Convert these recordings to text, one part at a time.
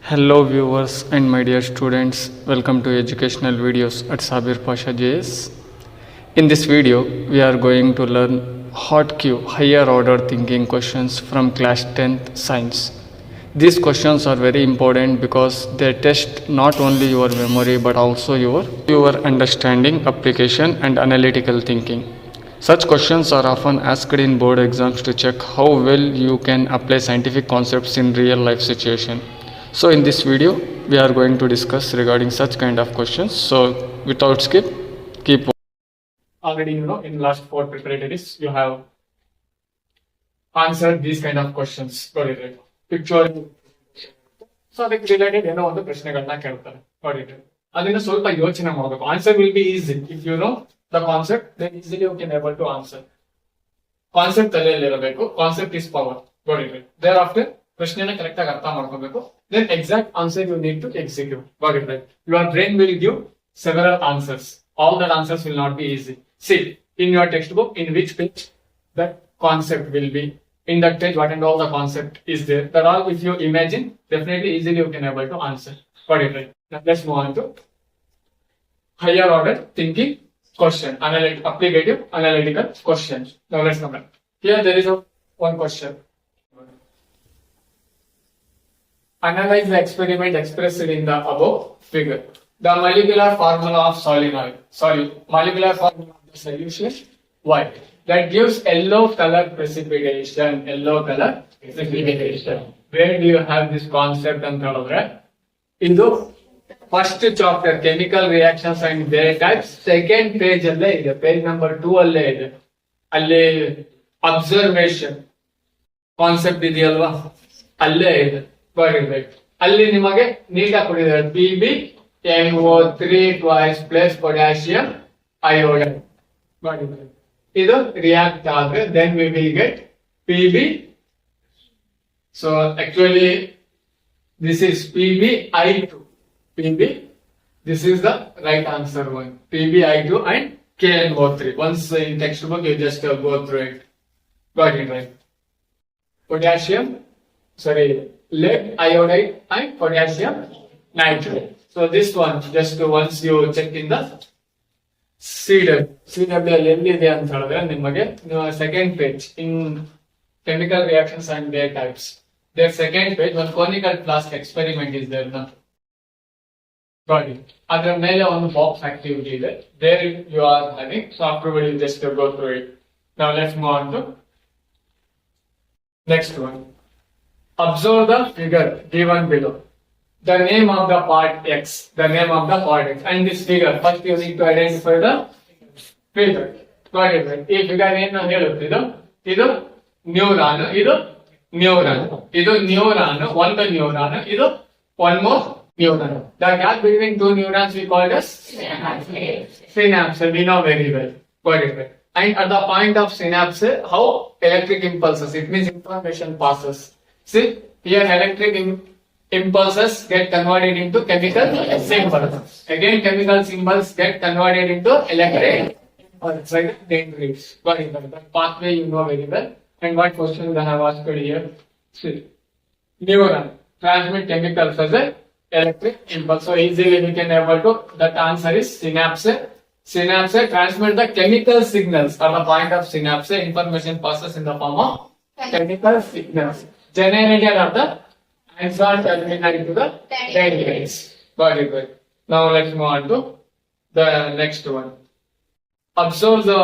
Hello viewers and my dear students, welcome to educational videos at Sabir Pasha JS. In this video, we are going to learn Hotq higher order thinking questions from class 10th science. These questions are very important because they test not only your memory but also your understanding, application and analytical thinking. Such questions are often asked in board exams to check how well you can apply scientific concepts in real life situation. So in this video, we are going to discuss regarding such kind of questions. So without skip, keep. Already in last 4 preparatories, you have answered these kind of questions. Got it right? Picture. So ಅದಕ್ಕೆ related ಏನೋ ಒಂದು ಪ್ರಶ್ನೆಗಳನ್ನ ಕೇಳ್ತಾರೆ. Got it right? ಅದನ್ನ ಸ್ವಲ್ಪ ಯೋಚನೆ ಮಾಡಬೇಕು. Answer will be easy if you know the concept, then easily you can able to answer. Concept ತಲೆಯಲ್ಲಿ ಇರಬೇಕು. Concept is power. Got it right? Thereafter ಪ್ರಶ್ನೆನ ಕರೆಕ್ಟ್ ಆಗಿ ಅರ್ಥ ಮಾಡ್ಕೋಬೇಕು. Then exact answer you need to execute. Got it right? Your brain will give several answers. All the answers will not be easy. See in your textbook in which page that concept will be. In that page, what and all the concept is there. That all, if you imagine, definitely easily you can able to answer. Got it right? Now let's move on to higher order thinking question, applicative analytical questions. Now let's come back. Here there is one question. Analyze the experiment expressed in the above figure. The molecular formula of molecular formula of the solution Y. That gives yellow color precipitation. Where do you have this concept and right? In the first chapter, chemical reactions and their types, second page alle ide, page number 2 alle ide. Alle observation concept ಇದೆಯಲ್ವಾ ಅಲ್ಲೇ ಇದೆ. Right. ಅಲ್ಲಿ ನಿಮಗೆ ನೀಟಾಗಿ ಕೊಟ್ಟಿದ್ದಾರೆ PbNO3 twice plus potassium iodide. ಇದು react ಆದ್ರೆ then we will get Pb. So actually this is PbI2. This is the right answer one. PbI2 and KNO3. Once in textbook you just go through it. Got it right? Lead iodide and potassium nitrate. So this one just once you check in the CW ಎಲ್ಲಿದೆ ಅಂತ ಹೇಳಿದ್ರೆ ನಿಮಗೆ second page in chemical reactions and there types there second page ಒಂದು conical flask experiment is there ಗಾಡಿ ಅದರ ಮೇಲೆ ಒಂದು box activity ಇದೆ there you are having so afterward you just go through it now let's move on to next one. Observe the figure given below. The name of the part X. And this figure, first you need to identify the figure. Got it right? If figure ಏನು ಹೇಳುತ್ತೆ ಇದು neuron, ಇದು neuron, ಒಂದು neuron, ಇದು one more neuron. The gap between two neurons we call as synapse. We know very well. Got it right? And at the point of synapse, how electric impulses, it means information passes. See, here electric impulses get converted into chemical symbols. Again, chemical symbols get converted into electric impulses. Like dendrites. Got it? That pathway you know very well. And what question I have asked here? See, neuron transmit chemicals as an electric impulse. So easily we can able to. That answer is synapse. Synapse transmit the chemical signals. At the point of synapse, information passes in the form of chemical signals. Generated of the axon terminal into the dendrites. Got it right? Now let's move on to the next one. Observe the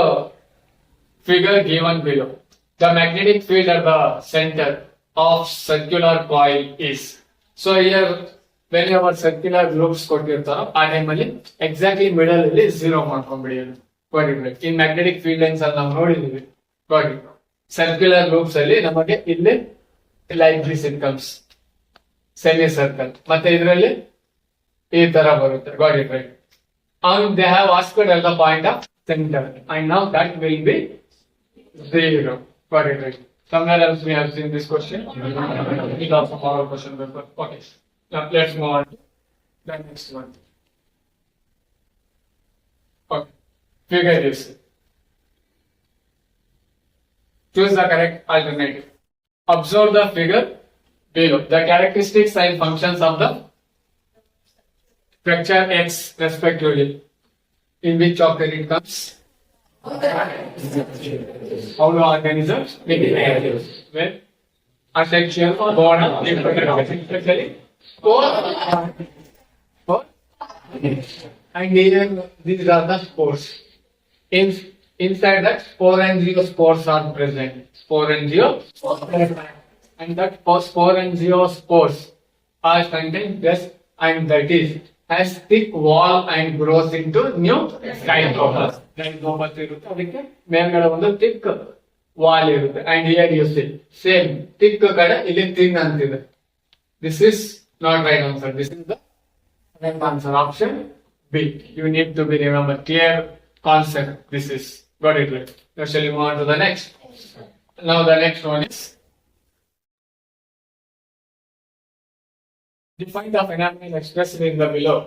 figure given below. The magnetic field at the center of circular coil is. So here whenever circular loops ಕೊಟ್ಟಿರ್ತಾರೋ ಆ ಟೈಮಲ್ಲಿ exactly middle ಅಲ್ಲಿ 0 ಮಾಡ್ಕೊಂಡ್ಬಿಡಿ. Got it right? In magnetic field lines ಅಲ್ಲಿ ನಾವು ನೋಡಿದೀವಿ. Got it? Circular loops ಅಲ್ಲಿ ನಮಗೆ ಇಲ್ಲಿ like this it comes semi circle ಮತ್ತೆ ಇದರಲ್ಲಿ ಈ ತರ ಬರುತ್ತೆ. Got it right? And they have asked at the point of center and now that will be 0. Got it right? Somewhere else we have seen this question. It also follow question paper. Okay, now let's move on to the next one. Okay, figure this. Choose the correct alternative. Observe the figure below. The characteristics and functions of the structure X respectively. In which chapter it comes? How do organisms behave? Well, asexual, born, especially four, and here these are the spores. Inside that, sporangiosspores are present. Sporangiosspores. And that sporangiosspores are contained just, and that is has thick wall and grows into new rhizomas. Rhizomas irutte adike ಮೇಲ್ಗಡೆ ಒಂದು thick wall irutte, and here you see same thick kade ಇಲ್ಲಿ thin antide. This is not right answer. This is the right answer, option B. You need to be remember clear concept. This is got it right. Now shall we move on to the next? Now the next one is define the phenomenon expressed in the below.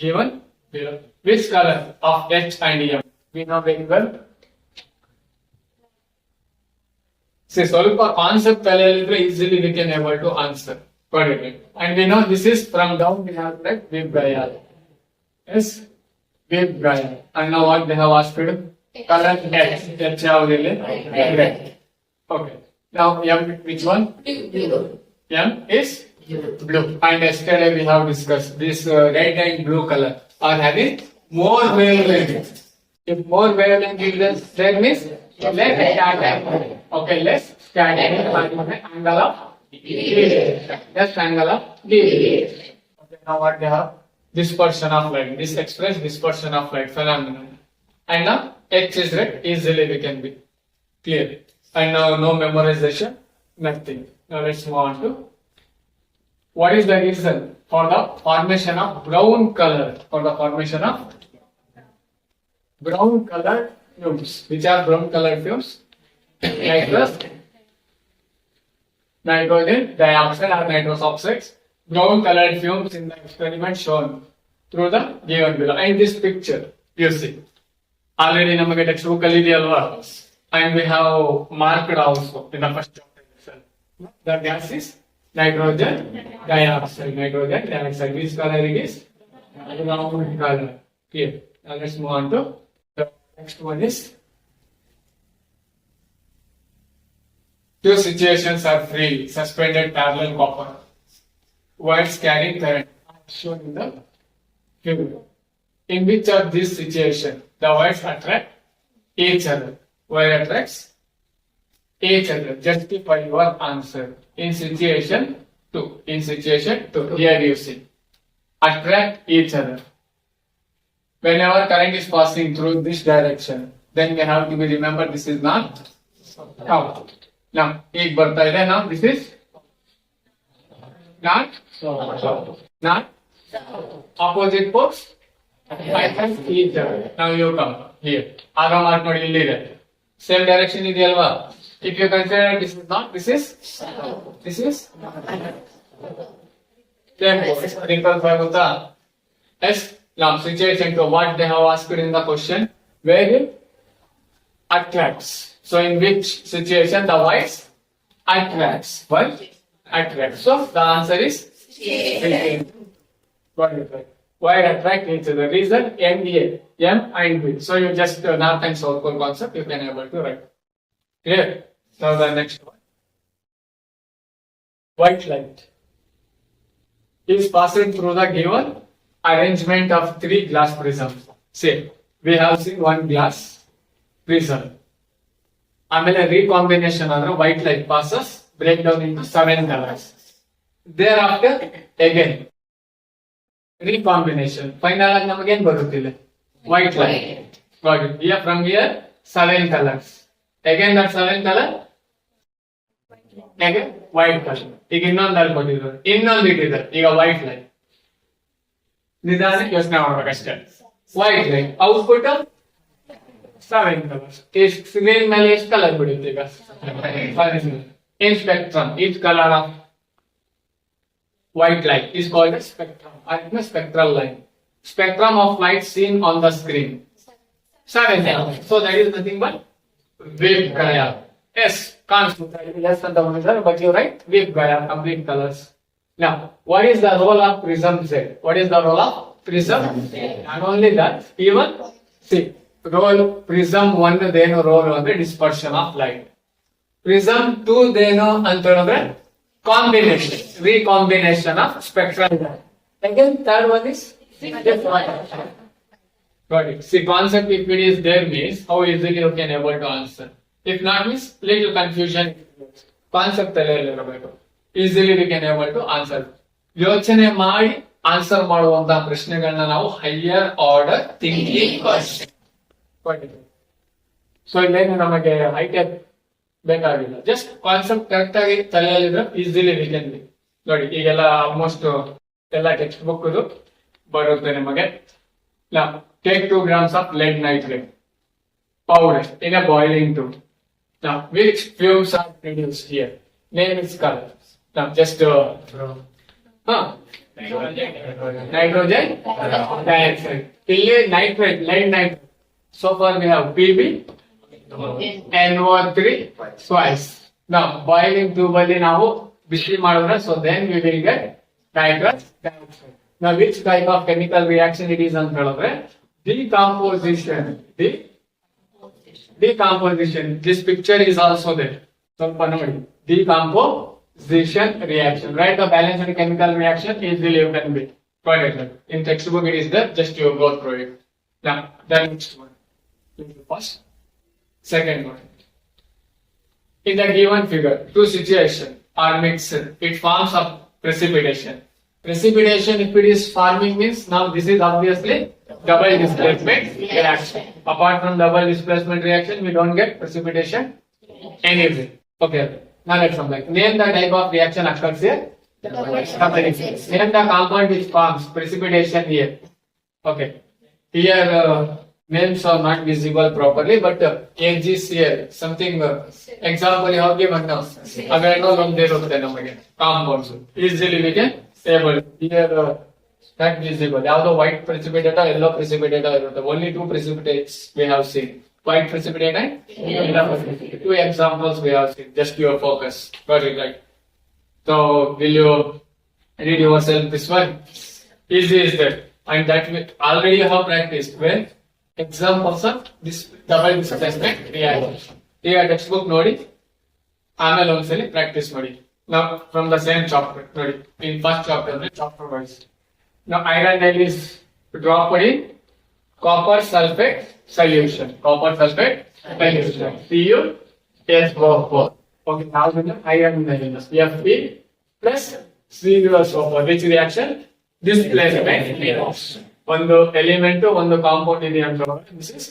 Given below. Which color of H and M? We know very well. See, ಸ್ವಲ್ಪ concept ತಲೆಯಲ್ಲಿದ್ರೆ easily we can able to answer. Got it right. And we know this is from down we have like Vibgaya. Yes, Vibgaya. And now what they have asked? Color H. H ಯಾವುದಿಲ್ಲ? Red. Okay. Now M, which one? M is blue. And yesterday we have discussed this red and blue color are having more wavelength. If more wavelength is less, that means less scattering. Okay, less scattering angle of deviation. Less angle of deviation. Okay, now what they have? Dispersion of light. This express dispersion of light phenomenon. And now H is red. Easily we can be clear. And now no memorization, nothing. Now let's move on to what is the reason for the formation of brown color? For the formation of brown colored fumes. Which are brown colored fumes? Nitrogen dioxide or nitrous oxides. Brown colored fumes in the experiment shown through the given below. And this picture you see. Already namage textbook alli ideyalva. And we have marked also in the first chapter itself. The gas is nitrogen dioxide. Nitrogen dioxide. Which color it is? Brown color. Clear. Now let's move on to the next one is two situations are free. Suspended parallel copper wires carrying current shown in the figure. In which of these situations the wires attract each other? Wire attracts each other. Justify your answer. In situation 2. In situation 2. Here you see. Attract each other. Whenever current is passing through this direction, then we have to be remember this is not out. Now, ek barta ide. Now this is not opposite poles. Attract each other. Now you come here. Arrow mark nodi illi ide. Same direction ideyalva. If you consider this is not, this is same poles. Wrinkle 5 hota. Yes. Now situation to what they have asked in the question. Where it attracts. So in which situation the wires attracts? What? Attracts. So the answer is got it right. Wire attract each other. Reason M and B. So you just north and south pole concept you can able to write. Clear? Now the next one. White light is passing through the given arrangement of 3 glass prisms. Say we have seen one glass prism. ಆಮೇಲೆ recombination ಅಂದ್ರೆ white light passes break down into 7 colors. Thereafter again recombination. Final ಆಗಿ ನಮಗೆ ಏನು ಬರುತ್ತಿಲ್ಲ? White light. Got it. Here from here 7 colors. Again that 7 color. Again white color. ಈಗ ಇನ್ನೊಂದು ಅಲ್ಲಿ ಕೊಟ್ಟಿದ್ರು. ಇನ್ನೊಂದು ಇಟ್ಟಿದ್ದಾರೆ. ಈಗ white light. ನಿಧಾನಕ್ಕೆ ಯೋಚನೆ ಮಾಡ್ಬೇಕಷ್ಟೇ. White light. Output 7 colors. Screen ಮೇಲೆ ಎಷ್ಟು ಕಲರ್ ಬಿಡುತ್ತೆ ಈಗ? In spectrum, each color of white light is called a spectrum. Or a spectral line. Spectrum of light seen on the screen. 7 colors. So that is nothing but wave color. Yes, constant, less than the measure, but you write with complete colors. Now, what is the role of prism Z? What is the role of prism Z? Not only that, even see, role prism 1 deno role on the dispersion of light. Prism 2 deno antara combination, recombination of spectral. Again, third one is diffraction. Got it. See, concept if it is there means how easily you can able to answer. If not means little confusion. Concept easily we can able to answer. ಯೋಚನೆ ಮಾಡಿ answer ಮಾಡುವಂತಹ ಪ್ರಶ್ನೆಗಳನ್ನ ನಾವು higher order thinking question. So ಇಲ್ಲೇನು ನಮಗೆ high tech ಬೇಕಾಗಿಲ್ಲ, just concept correct ಆಗಿ ತಲೆಯಲ್ಲಿದ್ರೆ easily we can be. ನೋಡಿ ಈಗೆಲ್ಲ ಆಲ್ಮೋಸ್ಟ್ ಎಲ್ಲ ಟೆಕ್ಸ್ಟ್ ಬುಕ್ ಬರುತ್ತೆ ನಿಮಗೆ. Now, take 2 grams of lead nitrate powder in a boiling tube. Now, which fumes are produced here? Name its color. Now, just nitrogen dioxide. ಇಲ್ಲಿ nitrate, lead nitrate. So far we have Pb, NO3 twice. Now, boiling tube ಅಲ್ಲಿ ನಾವು ಬಿಸಿ ಮಾಡಿದ್ರೆ, so then we will get nitrous dioxide. Now, which type of chemical reaction it is ಅಂತ ಹೇಳಿದ್ರೆ decomposition. Decomposition. This picture is also there. ಸ್ವಲ್ಪ ನೋಡಿ, decomposition reaction. Write the balanced chemical reaction easily you can be. Got it? In textbook it is there. Just you go through it. Now, the next one. First, second one. In the given figure, 2 situations are mixed. It forms a precipitation. Precipitation, if it is forming means, now this is obviously double displacement reaction. Apart from double displacement reaction, we don't get precipitation anyway. Okay. Now let's come back. Name the type of reaction occurs here. Name the compound which forms precipitation here. Okay. Here names are not visible properly, but AgCl something example you have given now. Again, compounds easily we can able here that visible. Now the white precipitator, yellow precipitator. The only 2 precipitates we have seen. White precipitate and yellow precipitate. 2 examples we have seen. Just your focus. Got it right. So will you read yourself this one? Easy is that, and that we already have practiced. When examples of this double displacement reaction. Here textbook nodi. ಆಮೇಲೆ ಒಂದ್ಸಲಿ practice ಮಾಡಿ. Now from the same chapter, ನೋಡಿ, in first chapter, chapter wise. Now iron nail is dropped in copper sulfate solution. Copper sulfate solution. CuSO4. Okay, now the iron nail is Fe plus CuSO4. Which reaction? Displacement reaction. ಒಂದು element ಒಂದು compound ಇದೆ ಅಂತ this is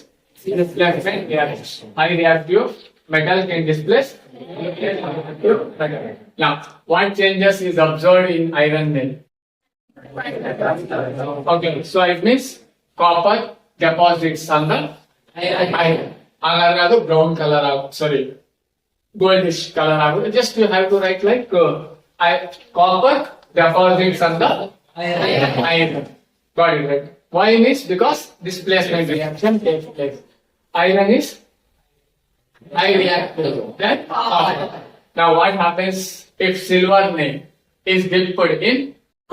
displacement reaction. High reactive metal can displace. Now, what changes is observed in iron nail? Okay, so it means copper deposits on the iron. Agar brown color, sorry, goldish color. Just you have to write like copper deposits on the iron. Got it right? Why means because displacement reaction takes place. Iron is high reactive. Then now what happens if silver nail is dipped in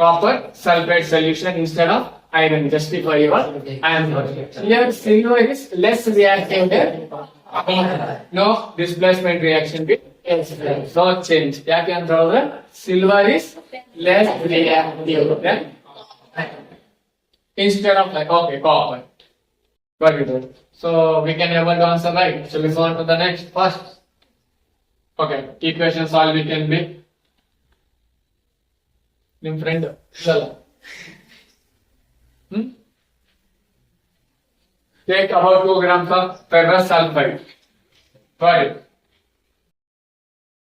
copper sulfate solution instead of iron? Justify your answer. Here silver is less reactive than no displacement reaction with no change. ಯಾಕೆ ಅಂತ ಹೇಳಿದ್ರೆ silver is less reactive than instead of like okay copper. Got it. So we can able to answer right. So let's go on to the next first. Okay, equation solve we can be. Nim friend. Take about 2 grams of ferrous sulfide. Got it.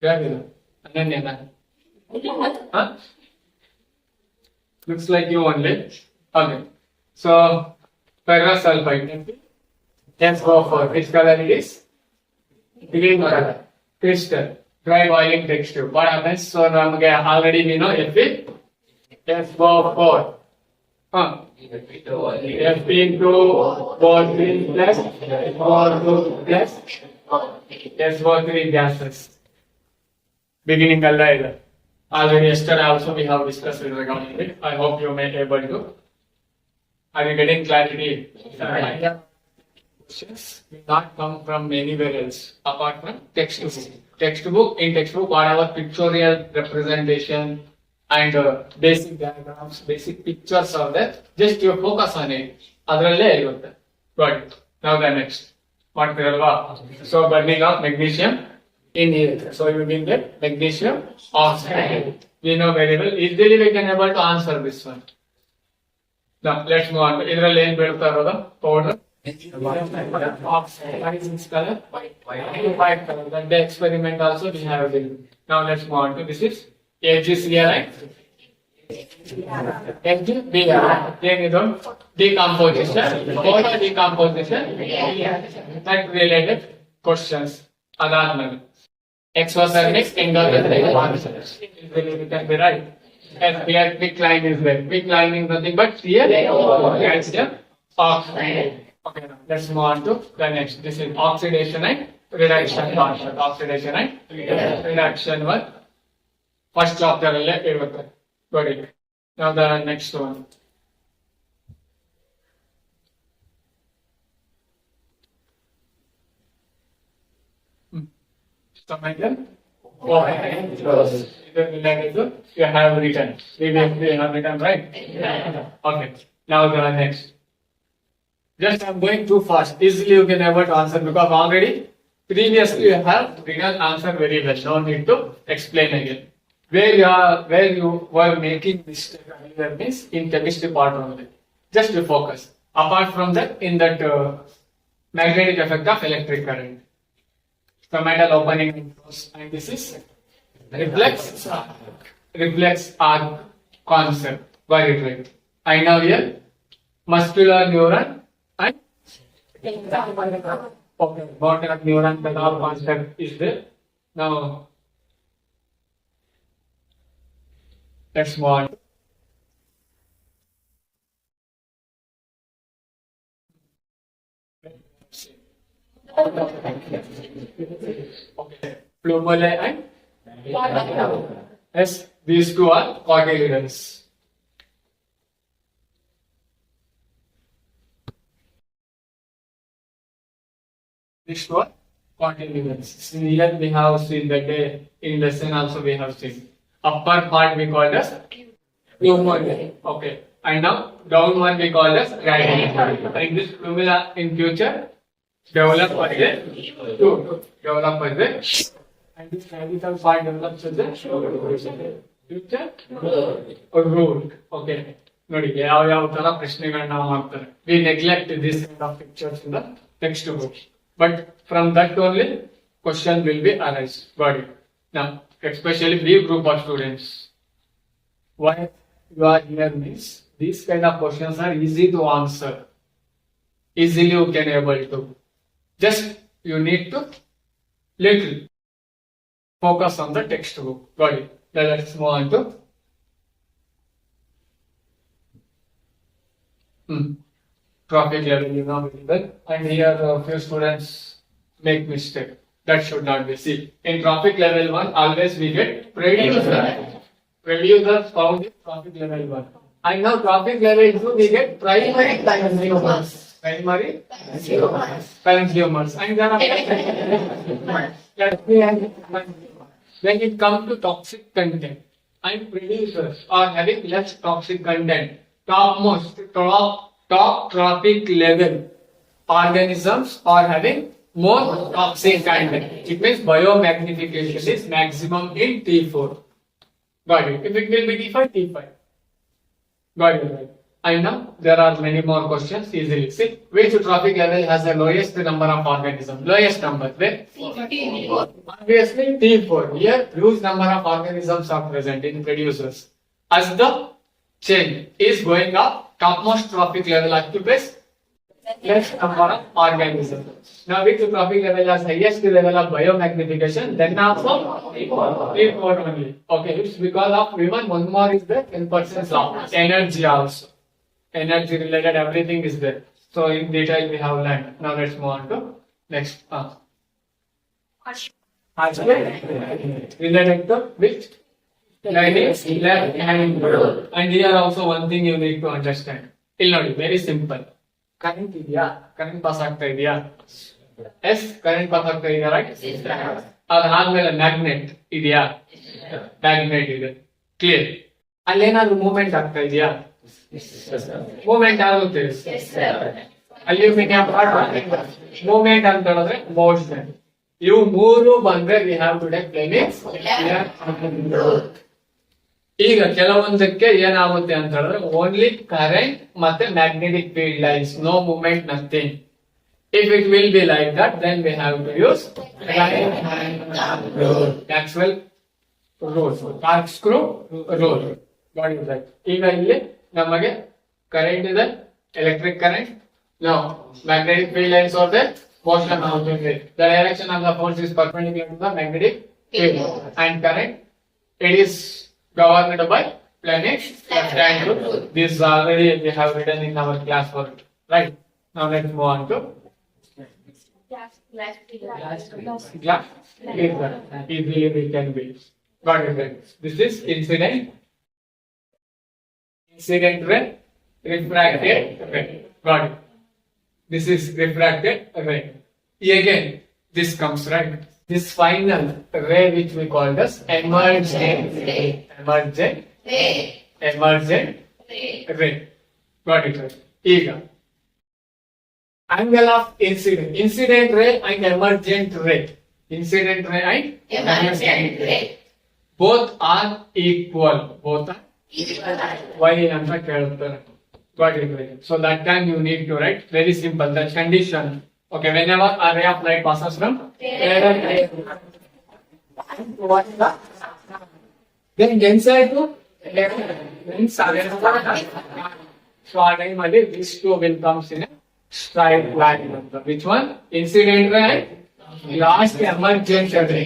Got it. Ananya. Huh? Looks like you only. Okay. So ferrous sulfide. Let's go for which color it is? Green color. Crystal. Dry boiling texture. What happens? So already we know Fe. SO4. Fe into 4 plus 4 plus SO3 gases. beginning already. Already yesterday also we have discussed regarding it. I hope you may be able to. Are you getting clarity? Questions will not come from anywhere else apart from textbook. In textbook, whatever pictorial representation and basic diagrams, basic pictures are there. Just you focus on it. Adralle irutte. Good. Now the next. What Piralva? So burning of magnesium in here. So you will get magnesium oxide. We know very well. Easily we can able to answer this one. Now let's move on. Idralli ಏನು ಬೀಳ್ತಾ ಇರೋದು powder. Oxide. What is its color? White color. That the experiment also we have done. Now let's move on to this is AgCl. ಏನಿದು decomposition. Photo decomposition. That related questions. ಅದಾದ್ಮೇಲೆ exothermic endothermic concepts. It can be right. And here quick line is there. Quick line is nothing but here calcium oxide. Okay, now let's move on to the next. This is oxidation and reduction concept. Oxidation and reduction one. First chapter irutte. Got it. Now the next one. Samantha? Oh, you have written. Previously you have written, right? Okay. Now the next. Just I'm going too fast. Easily you can able to answer because already previously you have written answer very well. No need to explain again. Where you were making mistake earlier means in chemistry part only. Just to focus. Apart from that, in that magnetic effect of electric current. So metal opening and close, and this is reflex arc concept. Very right. I know here muscular neuron and motor neuron concept is there. Now let's move on. Okay. Plumulae and yes, these two are cotyledons. These two are cotyledons. Here we have seen that in lesson also we have seen. Upper part we call as plumulae. Okay. And now down one we call as radiator. And this plumula in future develop as a and this radical part develops as a future root. Okay. ನೋಡಿ ಯಾವ ತರ ಪ್ರಶ್ನೆಗಳನ್ನ ನಾವು ಮಾಡ್ತಾರೆ. We neglect this kind of pictures in the textbook. But from that only question will be arise. Got it. Now, especially B group of students. Why you are here means these kind of questions are easy to answer. Easily you can able to. Just you need to little focus on the textbook. Got it. Then let's move on to trophic level, you know very well. And here a few students make mistake. That should not be. See, in trophic level 1, always we get producer. Producers found in trophic level 1. And now trophic level 2, we get primary consumers. Primary consumers. And there are when it comes to toxic content, and producers are having less toxic content. Top trophic level organisms are having more toxic content. It means biomagnification is maximum in T4. Got it. If it will be T5, T5. Got it, right? And now there are many more questions easily. See, which trophic level has the lowest number of organisms? Lowest number. Where? Obviously T4. Here, huge number of organisms are present in producers. As the chain is going up, topmost trophic level occupies less number of organisms. Now, which trophic level has highest level of biomagnification? Then also T4 only. Okay, it's because of even one more is there in persons of energy also. Energy related everything is there. So in detail we have learned. Now let's move on to next. has been related to which line is left hand rule. And here also one thing you need to understand. ಇಲ್ಲಿ ನೋಡಿ very simple. Current ಇದೆಯಾ, current pass ಆಗ್ತಾ ಇದೆಯಾ, S current pass ಆಗ್ತಾ ಇದೆಯಾ, right. ಅದಾದ್ಮೇಲೆ magnet ಇದೆಯಾ, magnet ಇದೆ, ಕ್ಲಿಯರ್. ಅಲ್ಲೇನಾದ್ರೂ ಮೂವ್ಮೆಂಟ್ ಆಗ್ತಾ ಇದೆಯಾ, ಮೂವ್ಮೆಂಟ್ ಆಗುತ್ತೆ. ಅಲ್ಯೂಮಿನಿಯಂ ಮೂವ್ಮೆಂಟ್ ಅಂತ ಹೇಳಿದ್ರೆ ಮೋಷನ್. ಇವು ಮೂರು ಬಂದ್ರೆ we have to take planning. ಈಗ ಕೆಲವೊಂದಕ್ಕೆ ಏನಾಗುತ್ತೆ ಅಂತ ಹೇಳಿದ್ರೆ ಓನ್ಲಿ ಕರೆಂಟ್ ಮತ್ತೆ magnetic field lines, no movement, nothing. If it will be like that, then we have to use Maxwell rule, corkscrew rule. Got it right? ಈಗ ಇಲ್ಲಿ ನಮಗೆ current ಇದೆ, electric current. Now magnetic field lines are there, motion of the field. The direction of the force is perpendicular to the magnetic field, and current it is governed by planet left hand rule. This already we have written in our class work, right? Now let's move on to glass. Easily we can be. Got it right? This is incident ray, refracted ray. Got it? This is refracted ray. Again this comes, right? This final ray which we call as emergent ray. Got it right? Ega angle of incident ray and emergent ray. Incident ray and emergent ray both are equal. Why anta kelutare. Got it right? So that time you need to write very simple the condition. Okay, whenever a ray of light passes from then inside to then so a time these two will comes in a straight line. Which one? Incident ray and last emergent ray.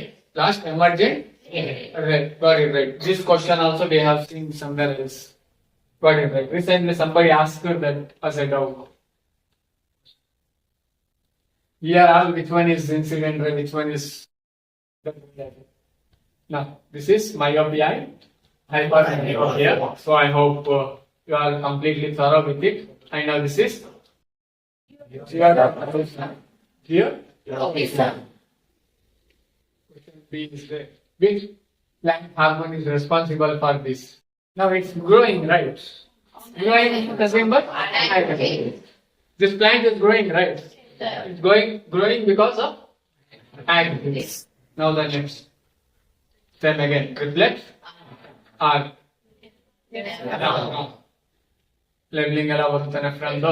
Got it right? This question also we have seen somewhere else. Got it right? Recently somebody asked that as a doubt. Here all which one is incident ray, which one is now this is myopia, hypermetropia. So I hope you are completely thorough with it. And now this is here. B is there. Which plant hormone is responsible for this? Now it's growing, right? Growing nothing but this plant is growing, right? It's growing because of activities. Now the next. Then again, reflect or leveling allowed from the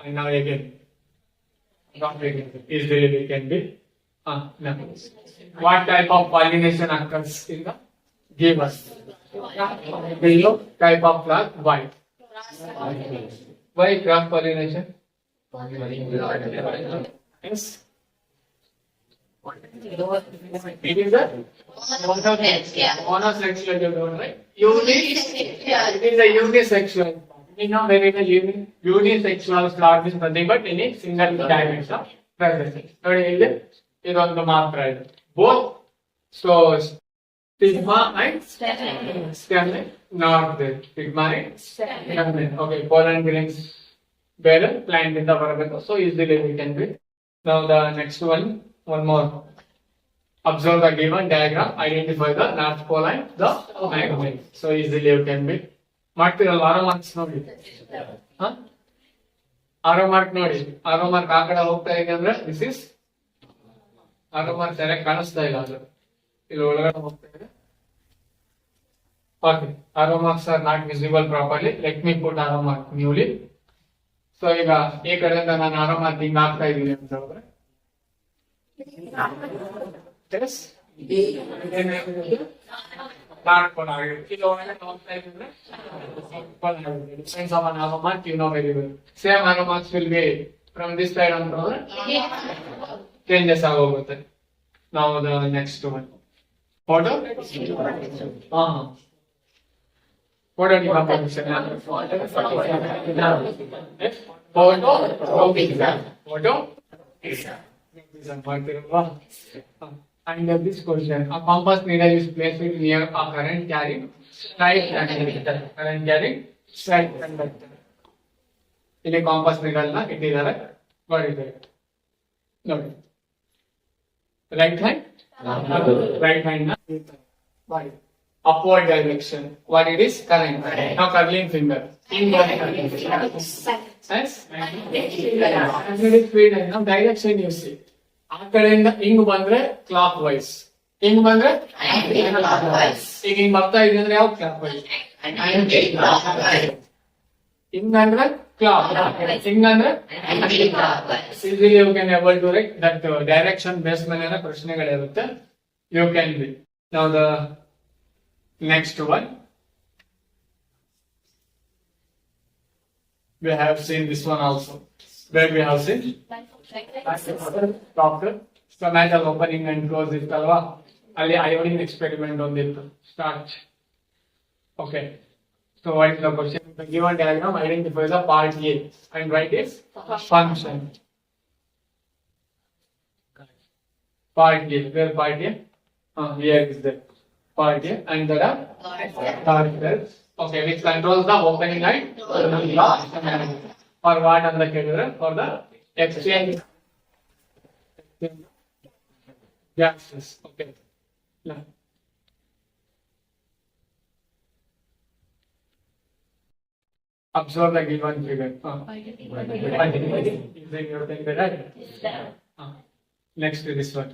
and now again. Easily we can be. No. What type of pollination occurs in the give us? Below type of plant, white. Why cross pollination? Yes. It is a monosexual, right? It is a unisexual. We know very well unisexual flower is nothing but in a single dimension presence. ಇದೊಂದು ಮಾತ್ರ ಇದೆ. Both so stigma and stamen not there. Stigma and stamen. Okay, pollen grains ಬೇರೆ plant ಇಂದ ಬರಬೇಕು. So easily we can be. Now the next one more. Observe the given diagram. Identify the north pole and the magnet. So easily you can be. ಮಾಡ್ತಿರಲ್ಲ ಆರೋ marks ನೋಡಿ. Arrow mark ನೋಡಿ. Arrow mark ಆ ಕಡೆ ಹೋಗ್ತಾ ಇದೆ ಅಂದ್ರೆ this is arrow mark ಸರಿಯಾಗಿ ಕಾಣಿಸ್ತಾ ಇಲ್ಲ, ಅದು ಇಲ್ಲಿ ಒಳಗಡೆ ಹೋಗ್ತಾ ಇದೆ. Okay, arrow marks are not visible properly. Let me put arrow mark newly. So ಈಗ ಈ ಕಡೆಯಿಂದ ನಾನು ಆರೋ ಮಾರ್ಕ್ ಹಿಂಗ್ ಹಾಕ್ತಾ ಇದ್ದೀನಿ ಅಂತ ಹೇಳಿದ್ರೆ depends on arrow mark, you know very well. Same arrow marks will be from this side on the changes ಆಗೋಗುತ್ತೆ. Now the next one. Photo? Photo decomposition. Photo? And this question, a compass needle is placed near a current carrying straight conductor. Current carrying straight conductor. ಇಲ್ಲಿ campus needle ನ ಇಟ್ಟಿದ್ದಾರೆ ಬರೀತಾರೆ ನೋಡಿ right hand ನ ಮಾಡಿ upward direction what it is current now curling finger yes speed now direction you see ಆ ಕಡೆಯಿಂದ ಹಿಂಗ್ ಬಂದ್ರೆ ಕ್ಲಾಕ್ ವೈಸ್ ಹಿಂಗ್ ಬಂದ್ರೆ ಈಗ ಹಿಂಗ್ ಬರ್ತಾ ಇದೆ ಅಂದ್ರೆ ಯಾವ ಕ್ಲಾಕ್ ವೈಸ್ ಹಿಂಗಂದ್ರೆ ಕ್ಲಾಕ್ ಹಿಂಗಂದ್ರೆ easily you can able to write that direction based ಮೇಲೆ ಪ್ರಶ್ನೆಗಳಿರುತ್ತೆ you can be now the next one we have seen this one also where we have seen doctor stomatal opening and close it alva alli iodine experiment ondittu start okay so what is the question the given diagram identifies the part A and write its function part A where part A here is the part A and there are targets okay which controls the opening and for what and the calendar for the exchange gases okay now observe the given figure is in your thing right next to this one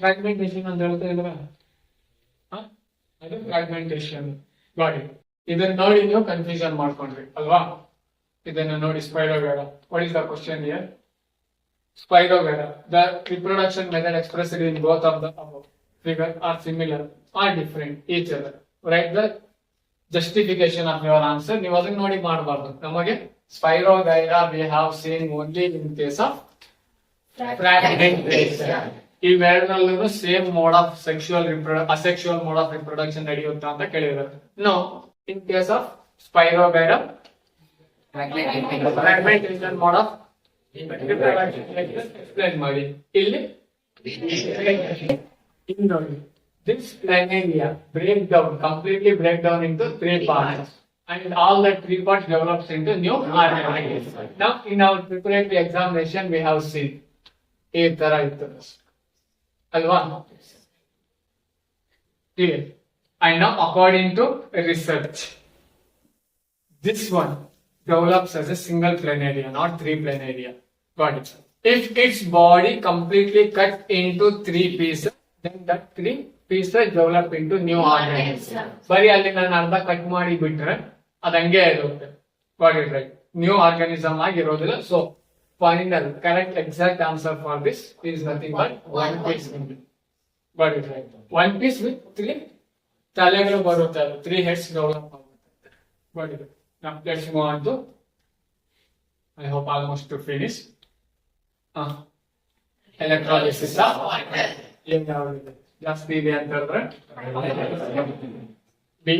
fragmentation ಅಂತ ಹೇಳ್ತಾ ಇಲ್ವಾ ಅದು fragmentation got it ಇದನ್ನ ನೋಡಿ ನೀವು confusion ಮಾಡ್ಕೊಂಡ್ರಿ ಅಲ್ವಾ ಇದನ್ನ ನೋಡಿ spirogyra what is the question here spirogyra the reproduction method expressed in both of the figure are similar or different each other write the justification of your answer ನೀವು ಅದನ್ನ ನೋಡಿ ಮಾಡಬಾರ್ದು ನಮಗೆ spirogyra we have seen only in case of fragmentation ಇವೆರಡರಲ್ಲೂ same mode of sexual asexual mode of reproduction ನಡೆಯುತ್ತಾ ಅಂತ ಕೇಳಿದ್ದಾರೆ no in case of spirogyra fragmentation mode of explain ಮಾಡಿ ಇಲ್ಲಿ ನೋಡಿ this planaria completely break down into 3 parts and all the 3 parts develops into new organisms. Now in our preparatory examination we have seen ಈ ತರ ಇತ್ತು ಅಲ್ವಾ clear and now according to research this one develops as a single planaria not 3 planaria got it if its body completely cut into 3 pieces then that 3 pieces develop into new organism ಬರೀ ಅಲ್ಲಿ ನಾನು ಅರ್ಧ cut ಮಾಡಿ ಬಿಟ್ರೆ ಅದು ಹಂಗೆ ಇರುತ್ತೆ got it right new organism ಆಗಿರೋದಿಲ್ಲ so final correct exact answer for this is nothing but one piece got it right one piece with 3 ತಲೆಗಳು ಬರುತ್ತೆ 3 heads develop ಆಗುತ್ತೆ got it now let's move on to I hope almost to finish electrolysis ಏನ್ ಯಾವ್ದಿದೆ ಜಾಸ್ತಿ ಇದೆ ಅಂತ ಹೇಳಿದ್ರೆ B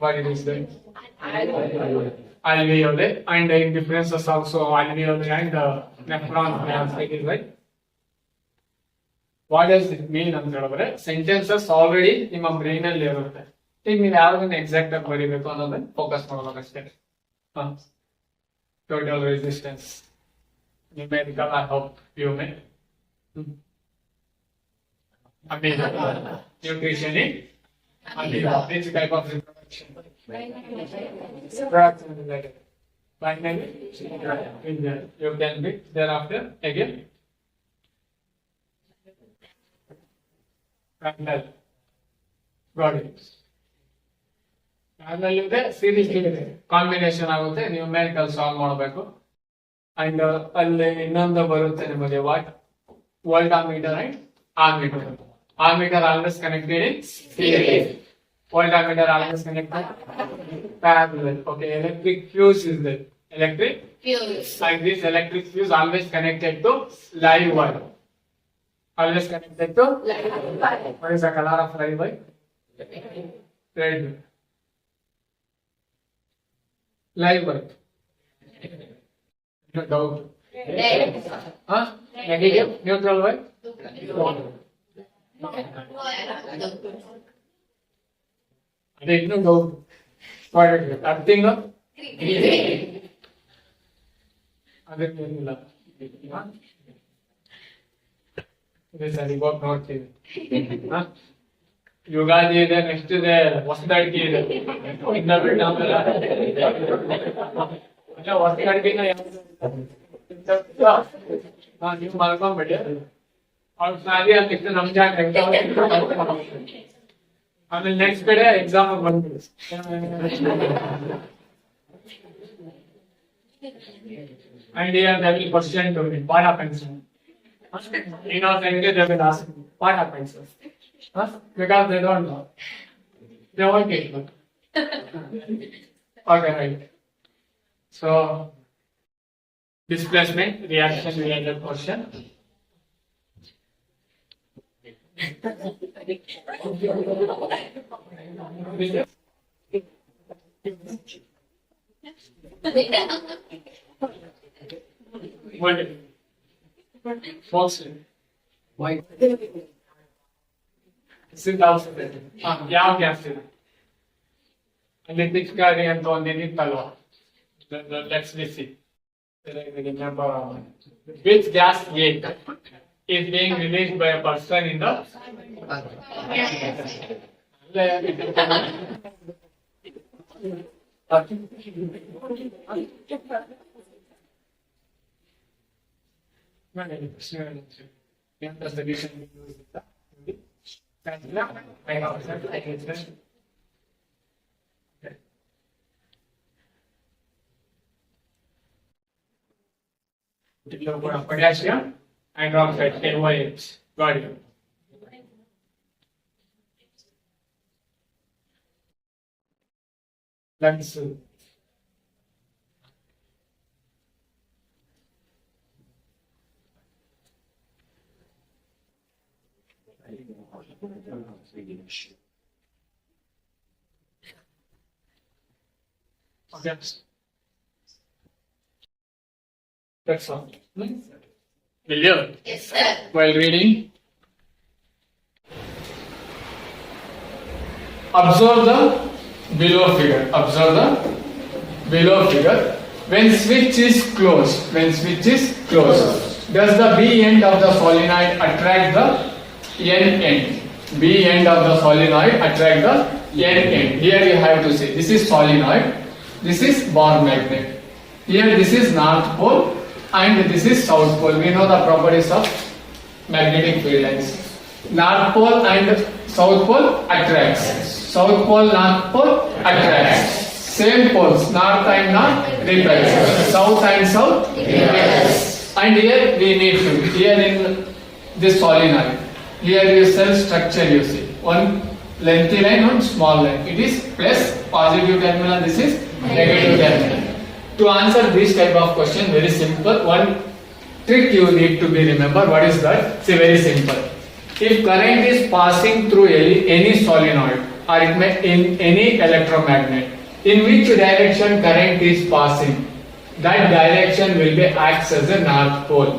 what it is then alveoli and in differences also alveoli and nephron it is right what does it mean ಅಂತ ಹೇಳಿದ್ರೆ sentences already ನಿಮ್ಮ brain ಅಲ್ಲಿ ಇರುತ್ತೆ ಈಗ ನೀವು ಯಾವ್ದನ್ನ ಎಕ್ಸಾಕ್ಟ್ ಆಗಿ ಬರೀಬೇಕು ಅನ್ನೋದನ್ನ focus ಮಾಡ್ಬೇಕಷ್ಟೇ total resistance numerical I hope you may nutrition which type of reproduction related binary you can be thereafter again parallel got it ಇದೆ ಸೀರೀಸ್ ಇದೆ ಕಾಂಬಿನೇಷನ್ ಆಗುತ್ತೆ ನ್ಯೂಮೆರಿಕಲ್ ಸಾಲ್ವ್ ಮಾಡಬೇಕು ಅಂಡ್ ಅಲ್ಲಿ ಇನ್ನೊಂದು ಬರುತ್ತೆ ನಿಮಗೆ what voltmeter and ammeter always connected in series voltmeter always connected parallel okay electric fuse is there electric fuse and this electric fuse always connected to live wire always connected to what is the color of live wire? Red. Live wire. No doubt. Huh? Negative. Neutral wire. ಅದೇ ಇನ್ನೂ doubt earthing ಅದಕ್ಕೇನಿಲ್ಲ ಸರಿ ಇವಾಗ ನೋಡ್ತೀವಿ ಯುಗಾದಿ ಇದೆ next ಇದೆ ಹೊಸದಡ್ಕಿ ಇದೆ ಇನ್ನ ಬಿಟ್ಟು ಆಮೇಲೆ ಹೊಸದಡ್ಕಿನ ನೀವು ಮಲ್ಕೊಂಡ್ಬಿಡಿ ಅವ್ರು ಸಾರಿ ಅಂತ ನಮ್ ಜಾಗ ಆಮೇಲೆ ನೆಕ್ಸ್ಟ್ ಕಡೆ ಎಕ್ಸಾಮ್ ಬಂದ್ಬಿಡಿ and here they will question to me what happens in our country they will ask what happens because they don't know they won't get it okay right so displacement reaction related question what false why sit out ಯಾವ gas ಇದೆ ಅಲ್ಲಿ ಪಿಚ್ಕಾರಿ ಅಂತ ಒಂದೇನಿತ್ತಲ್ವಾ let's see which gas gate is being released by a person in the does the reason we use potassium hydroxide NaOH. Got it. Let's okay. That's all. Will you? Yes, sir. While reading, observe the below figure. Observe the below figure. When switch is closed, does the B end of the solenoid attract the N end? B end of the solenoid attract the N end. Here you have to say this is solenoid, this is bar magnet. Here this is north pole and this is south pole. We know the properties of magnetic field lines. North pole and south pole attracts. South pole, north pole attracts. Same poles, north and north repels. South and south repels. And here we need to, here in this solenoid, here is cell structure you see. One lengthy line, one small line. It is plus positive terminal, this is negative terminal. To answer this type of question, very simple. One trick you need to be remember. What is that? See, very simple. If current is passing through any solenoid or it may in any electromagnet, in which direction current is passing, that direction will be acts as a north pole.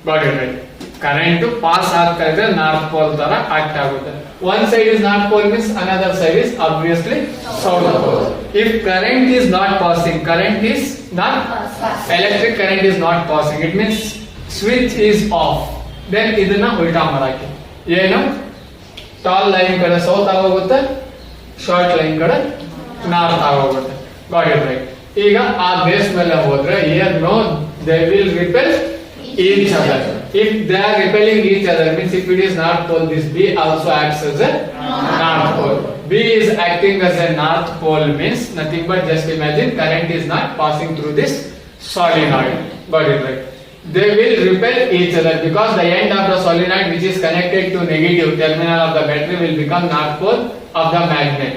Got it right? Current to pass ಆಗ್ತಾ ಇದ್ರೆ north pole ತರ act ಆಗುತ್ತೆ. One side is north pole means another side is obviously south pole. If current is not passing, electric current is not passing, it means switch is off. Then ಇದನ್ನ ಉಲ್ಟಾ ಮಾಡಾಕಿ ಏನು tall line ಕಡೆ south ಆಗೋಗುತ್ತೆ, short line ಕಡೆ north ಆಗೋಗುತ್ತೆ. Got it right. ಈಗ ಆ base ಮೇಲೆ ಹೋದ್ರೆ here no they will repel each other. If they are repelling each other means if it is north pole, this B also acts as a north pole. B is acting as a north pole means nothing but just imagine current is not passing through this solenoid. Got it right? They will repel each other because the end of the solenoid which is connected to negative terminal of the battery will become north pole of the magnet.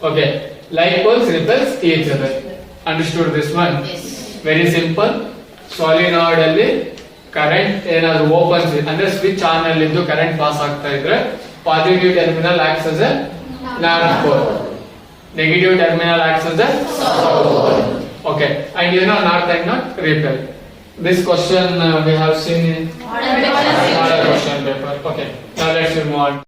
Okay, like poles repels each other. Understood this one? Yes. Very simple. Solenoid alli current ಏನಾದ್ರು opens ಅಂದ್ರೆ switch on ಅಲ್ಲಿ ಇದ್ದು current pass ಆಗ್ತಾ ಇದ್ರೆ positive terminal acts as a north pole, negative terminal acts as a south pole. Okay, and you know north and not repel. This question we have seen in model question paper. Okay, now let's move on.